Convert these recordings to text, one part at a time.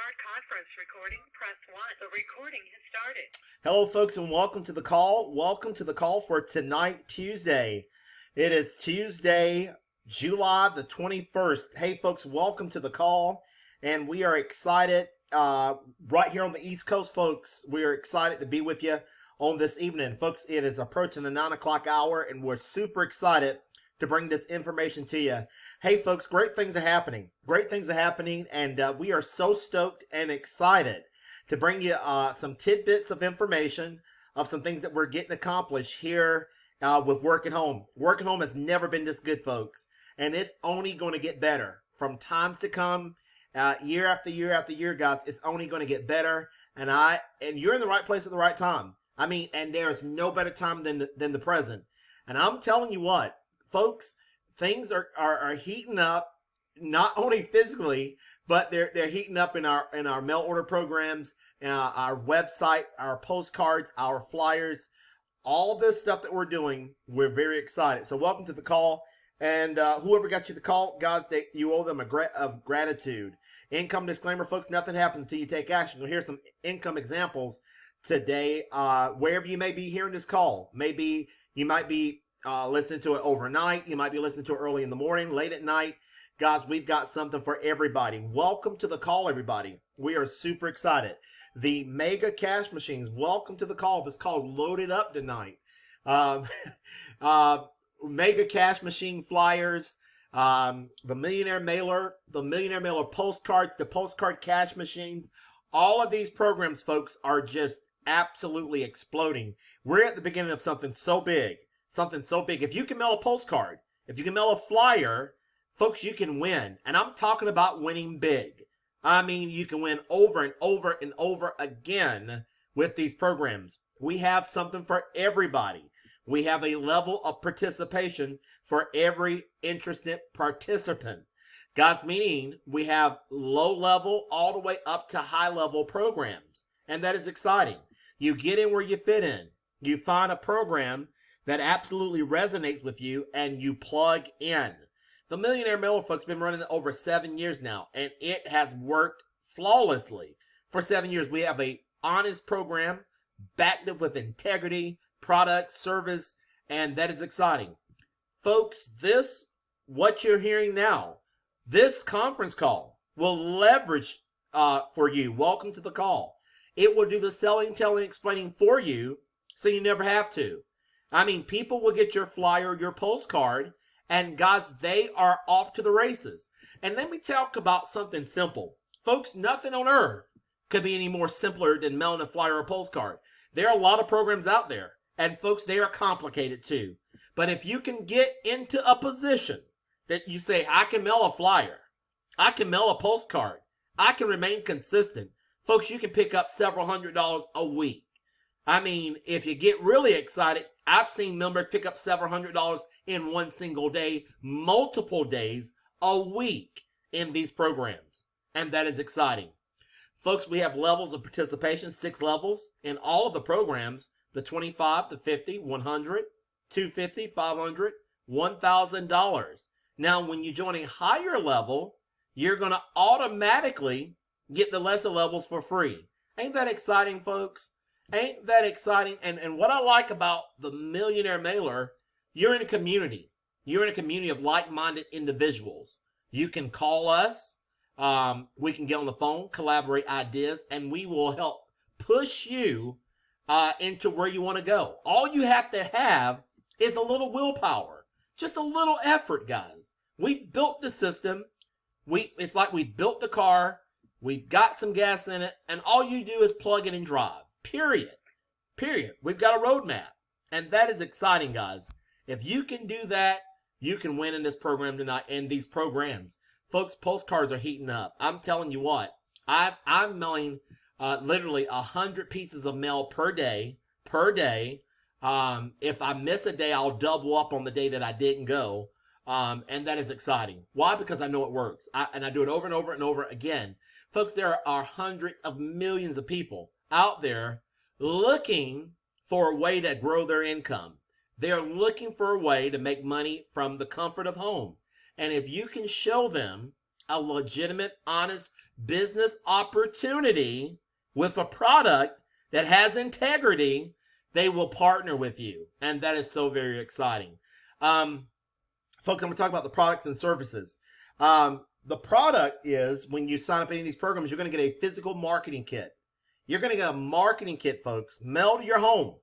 start conference recording, press 1. The recording has started. Hello, folks, and welcome to the call. Welcome to the call for tonight, Tuesday. It is Tuesday, July the 21st. Hey, folks, welcome to the call, and we are excited right here on the East Coast, folks. We are excited to be with you on this evening. Folks, it is approaching the 9 o'clock hour, and we're super excited to bring this information to you. Hey, folks, great things are happening. Great things are happening, and we are so stoked and excited to bring you some tidbits of information of some things that we're getting accomplished here with work at home. Work at home has never been this good, folks, and it's only going to get better from times to come, year after year after year, guys. It's only going to get better, and you're in the right place at the right time. I mean, and there's no better time than the present. And I'm telling you what, folks, things are heating up, not only physically, but they're heating up in our mail order programs, our websites, our postcards, our flyers, all this stuff that we're doing. We're very excited. So welcome to the call, and whoever got you the call, guys, you owe them of gratitude. Income disclaimer, folks: nothing happens until you take action. You'll hear some income examples today, wherever you may be hearing this call. Maybe you might be listening to it overnight. You might be listening to it early in the morning, late at night. Guys, we've got something for everybody. Welcome to the call, everybody. We are super excited. The mega cash machines, welcome to the call. This call is loaded up tonight. Mega cash machine flyers, the Millionaire Mailer postcards, the postcard cash machines. All of these programs, folks, are just absolutely exploding. We're at the beginning of something so big. Something so big. If you can mail a postcard, if you can mail a flyer, folks, you can win. And I'm talking about winning big. I mean, you can win over and over and over again with these programs. We have something for everybody. We have a level of participation for every interested participant. Guys, meaning we have low level all the way up to high level programs. And that is exciting. You get in where you fit in. You find a program that absolutely resonates with you, and you plug in. The Millionaire Mailer, folks, been running over 7 years now, and it has worked flawlessly. For 7 years, we have a honest program, backed up with integrity, product, service, and that is exciting. Folks, what you're hearing now, this conference call will leverage for you. Welcome to the call. It will do the selling, telling, explaining for you, so you never have to. I mean, people will get your flyer, your postcard, and guys, they are off to the races. And let me talk about something simple. Folks, nothing on earth could be any more simpler than mailing a flyer or postcard. There are a lot of programs out there, and folks, they are complicated too. But if you can get into a position that you say, I can mail a flyer, I can mail a postcard, I can remain consistent, folks, you can pick up several $100s a week. I mean, if you get really excited, I've seen members pick up several $100s in one single day, multiple days a week in these programs. And that is exciting. Folks, we have levels of participation, 6 levels in all of the programs, the $25, the $50, $100, $250, $500, $1,000. Now, when you join a higher level, you're going to automatically get the lesser levels for free. Ain't that exciting, folks? Ain't that exciting? And what I like about the Millionaire Mailer, you're in a community. You're in a community of like-minded individuals. You can call us. We can get on the phone, collaborate ideas, and we will help push you into where you want to go. All you have to have is a little willpower. Just a little effort, guys. We've built the system. It's like we built the car. We've got some gas in it, and all you do is plug it and drive. Period. We've got a roadmap. And that is exciting, guys. If you can do that, you can win in this program tonight and these programs. Folks, postcards are heating up. I'm telling you what. I'm mailing literally 100 pieces of mail per day. If I miss a day, I'll double up on the day that I didn't go. And that is exciting. Why? Because I know it works. And I do it over and over and over again. Folks, there are hundreds of millions of people out there looking for a way to grow their income. They're looking for a way to make money from the comfort of home. And if you can show them a legitimate, honest business opportunity with a product that has integrity, they will partner with you. And that is so very exciting. Folks, I'm going to talk about the products and services. The product is, when you sign up any of these programs, you're going to get a physical marketing kit. You're going to get a marketing kit, folks, mailed to your home.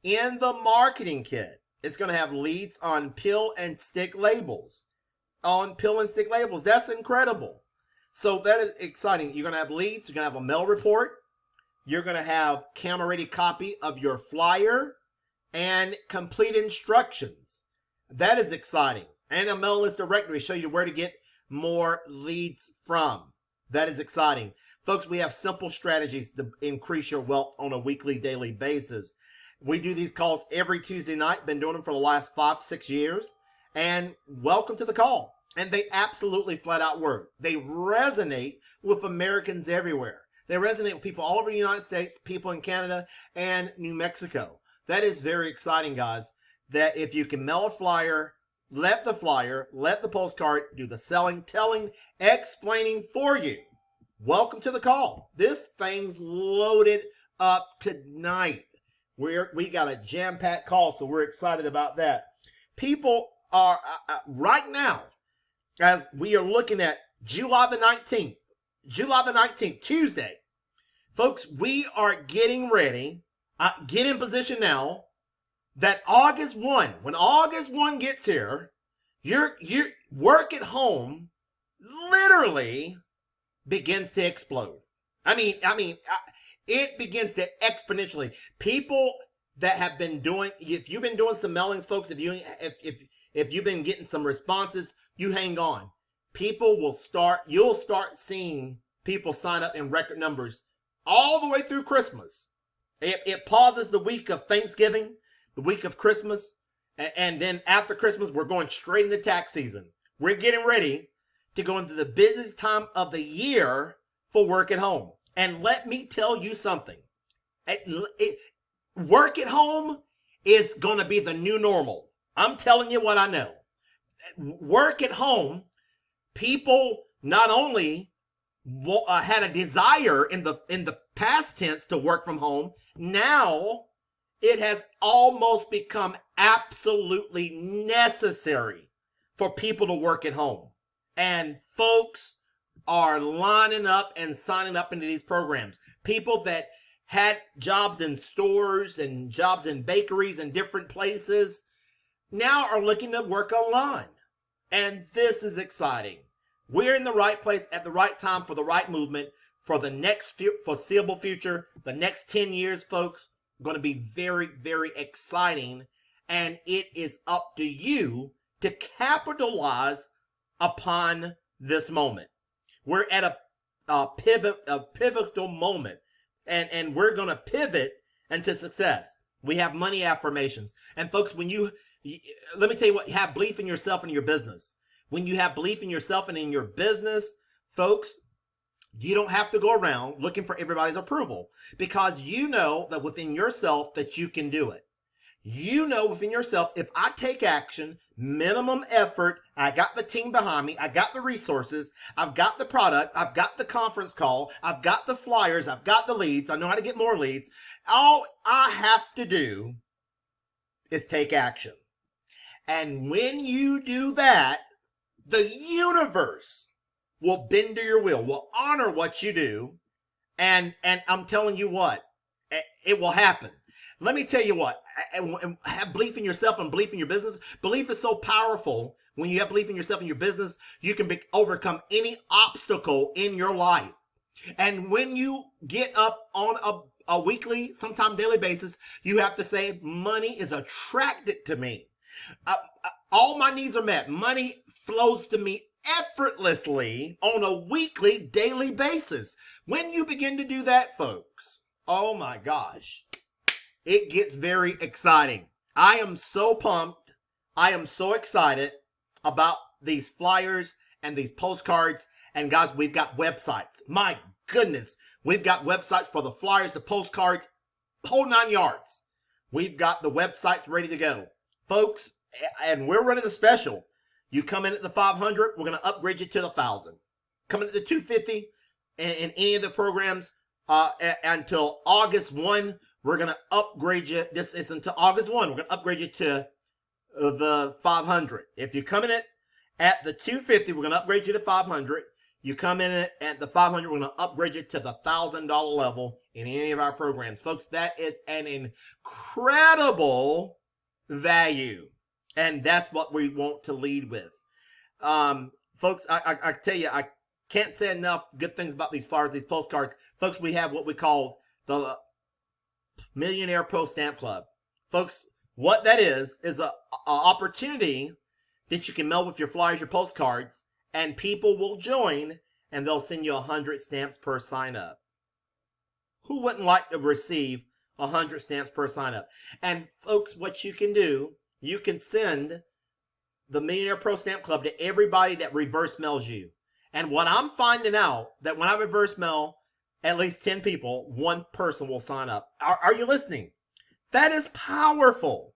In the marketing kit, it's going to have leads on pill and stick labels. On pill and stick labels. That's incredible. So that is exciting. You're going to have leads. You're going to have a mail report. You're going to have camera-ready copy of your flyer and complete instructions. That is exciting. And a mail list directory to show you where to get more leads from. That is exciting. Folks, we have simple strategies to increase your wealth on a weekly, daily basis. We do these calls every Tuesday night. Been doing them for the last 5-6 years. And welcome to the call. And they absolutely flat out work. They resonate with Americans everywhere. They resonate with people all over the United States, people in Canada and New Mexico. That is very exciting, guys. That if you can mail a flyer, let the postcard do the selling, telling, explaining for you. Welcome to the call. This thing's loaded up tonight. We got a jam-packed call, so we're excited about that. People are, right now, as we are looking at July the 19th, Tuesday, folks, we are getting ready, get in position now, that August 1, when August 1 gets here, your work at home literally begins to explode. I mean, it begins to exponentially. People that have been doing, if you've been doing some mailings, folks, if you've been getting some responses, you hang on. You'll start seeing people sign up in record numbers all the way through Christmas. It pauses the week of Thanksgiving, the week of Christmas, and then after Christmas, we're going straight into tax season. We're getting ready to go into the busiest time of the year for work at home. And let me tell you something. Work at home is going to be the new normal. I'm telling you what I know. Work at home, people not only had a desire in the past tense to work from home, now it has almost become absolutely necessary for people to work at home. And folks are lining up and signing up into these programs. People that had jobs in stores and jobs in bakeries and different places now are looking to work online. And this is exciting. We're in the right place at the right time for the right movement for the next foreseeable future. The next 10 years, folks, going to be very, very exciting. And it is up to you to capitalize upon this moment. We're at a pivotal moment, and we're going to pivot into success. We have money affirmations. And folks, let me tell you what, have belief in yourself and your business. When you have belief in yourself and in your business, folks, you don't have to go around looking for everybody's approval, because you know that within yourself that you can do it. You know within yourself, if I take action, minimum effort, I got the team behind me, I got the resources, I've got the product, I've got the conference call, I've got the flyers, I've got the leads, I know how to get more leads. All I have to do is take action. And when you do that, the universe will bend to your will, will honor what you do. And I'm telling you what, it will happen. Let me tell you what, have belief in yourself and belief in your business. Belief is so powerful. When you have belief in yourself and your business, you can overcome any obstacle in your life. And when you get up on a weekly, sometimes daily basis, you have to say, money is attracted to me. All my needs are met. Money flows to me effortlessly on a weekly, daily basis. When you begin to do that, folks, oh my gosh, it gets very exciting. I am so pumped. I am so excited about these flyers and these postcards. And guys, we've got websites. My goodness, we've got websites for the flyers, the postcards, whole 9 yards. We've got the websites ready to go. Folks, and we're running a special. You come in at the 500, we're going to upgrade you to the 1,000. Come in at the 250, in any of the programs until August 1. We're going to upgrade you. This is until August 1. We're going to upgrade you to the 500. If you come in at the 250, we're going to upgrade you to 500. You come in at the 500, we're going to upgrade you to the $1,000 level in any of our programs. Folks, that is an incredible value. And that's what we want to lead with. Folks, I tell you, I can't say enough good things about these flyers, these postcards. Folks, we have what we call the Millionaire Pro Stamp Club. Folks, what that is a opportunity that you can mail with your flyers, your postcards, and people will join and they'll send you 100 stamps per sign up. Who wouldn't like to receive 100 stamps per sign up? And folks, what you can do, you can send the Millionaire Pro Stamp Club to everybody that reverse mails you. And what I'm finding out, that when I reverse mail at least 10 people, one person will sign up. Are you listening? That is powerful.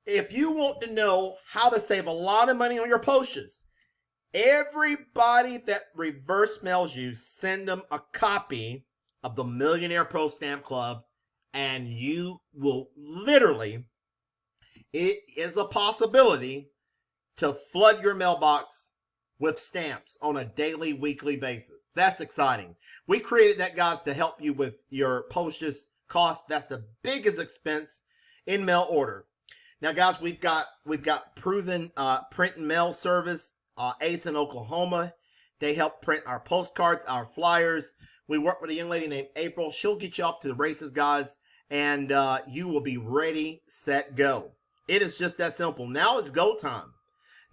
If you want to know how to save a lot of money on your postage, everybody that reverse mails you, send them a copy of the Millionaire Pro Stamp Club, and you will literally, it is a possibility to flood your mailbox with stamps on a daily, weekly basis. That's exciting. We created that, guys, to help you with your postage costs. That's the biggest expense in mail order. Now, guys, we've got proven print and mail service, Ace in Oklahoma. They help print our postcards, our flyers. We work with a young lady named April. She'll get you off to the races, guys, and you will be ready, set, go. It is just that simple. Now it's go time.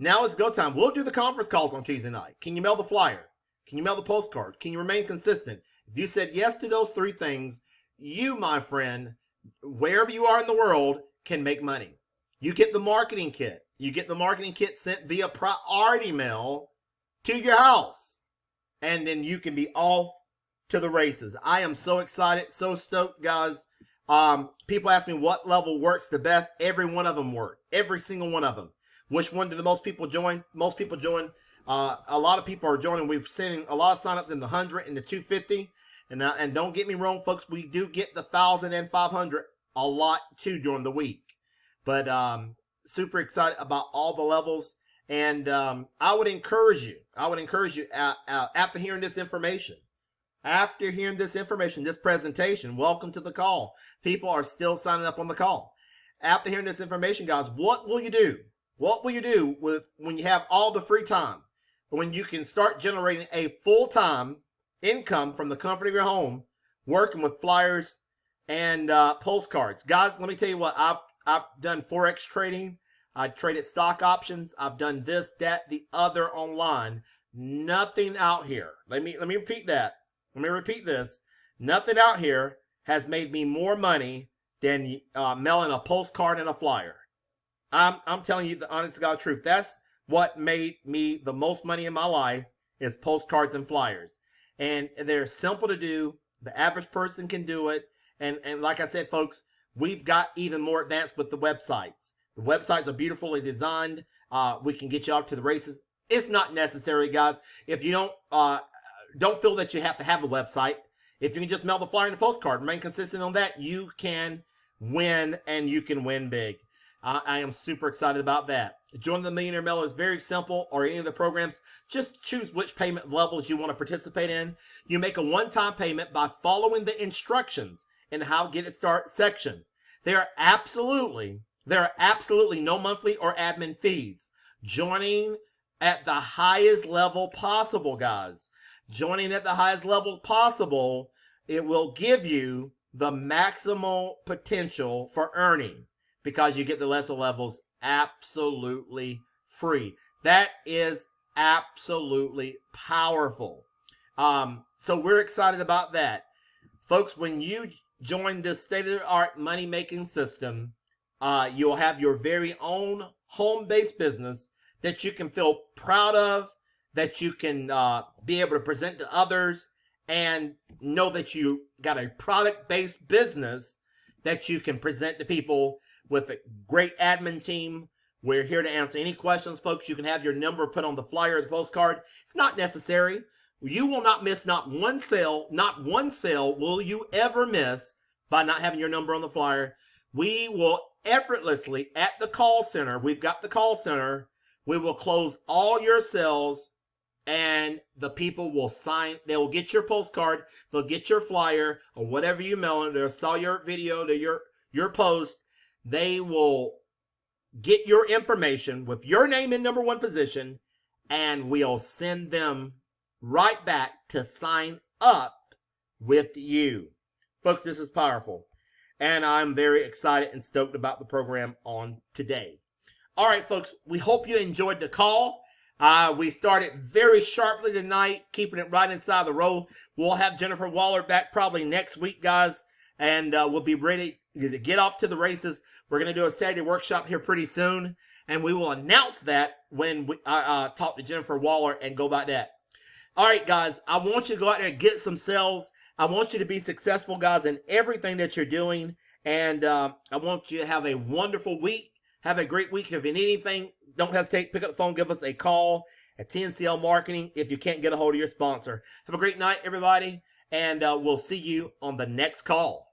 Now it's go time. We'll do the conference calls on Tuesday night. Can you mail the flyer? Can you mail the postcard? Can you remain consistent? If you said yes to those three things, you, my friend, wherever you are in the world, can make money. You get the marketing kit. You get the marketing kit sent via priority mail to your house. And then you can be off to the races. I am so excited, so stoked, guys. People ask me what level works the best. Every one of them work. Every single one of them. Which one do the most people join? Most people join. A lot of people are joining. We've seen a lot of signups in the 100 and the 250. And don't get me wrong, folks. We do get the 1,000 and 500 a lot too during the week. But super excited about all the levels. And I would encourage you. After hearing this information. This presentation, welcome to the call. People are still signing up on the call. After hearing this information, guys, what will you do? What will you do when you have all the free time? When you can start generating a full-time income from the comfort of your home, working with flyers and postcards. Guys, let me tell you what, I've done Forex trading. I traded stock options. I've done this, that, the other online. Nothing out here. Let me repeat that. Let me repeat this. Nothing out here has made me more money than mailing a postcard and a flyer. I'm telling you the honest to God truth. That's what made me the most money in my life, is postcards and flyers. And they're simple to do. The average person can do it. And like I said, folks, we've got even more advanced with the websites. The websites are beautifully designed. We can get you out to the races. It's not necessary, guys. If you don't feel that you have to have a website, if you can just mail the flyer and the postcard, remain consistent on that, you can win, and you can win big. I am super excited about that. Joining the Millionaire Mailer is very simple, or any of the programs. Just choose which payment levels you want to participate in. You make a one-time payment by following the instructions in the How to Get It Started section. There are absolutely no monthly or admin fees. Joining at the highest level possible, guys. Joining at the highest level possible, it will give you the maximal potential for earning, because you get the lesser levels absolutely free. That is absolutely powerful. So we're excited about that. Folks, when you join this state-of-the-art money-making system, you'll have your very own home-based business that you can feel proud of, that you can be able to present to others, and know that you got a product-based business that you can present to people with a great admin team. We're here to answer any questions, folks. You can have your number put on the flyer or the postcard. It's not necessary. You will not miss not one sale will you ever miss by not having your number on the flyer. We will effortlessly, at the call center, we've got the call center, we will close all your sales, and the people will sign. They will get your postcard, they'll get your flyer, or whatever you mail them. They'll saw your video to your post. They will get your information with your name in number one position, and we'll send them right back to sign up with you. Folks, this is powerful, and I'm very excited and stoked about the program on today. All right, folks, we hope you enjoyed the call. We started very sharply tonight, keeping it right inside the row. We'll have Jennifer Waller back probably next week, guys, and we'll be ready to get off to the races. We're going to do a Saturday workshop here pretty soon, and we will announce that when we talk to Jennifer Waller and go about that. All right, guys, I want you to go out there and get some sales. I want you to be successful, guys, in everything that you're doing, and I want you to have a wonderful week. Have a great week. If you need anything, don't hesitate. Pick up the phone. Give us a call at TNCL Marketing if you can't get a hold of your sponsor. Have a great night, everybody, and we'll see you on the next call.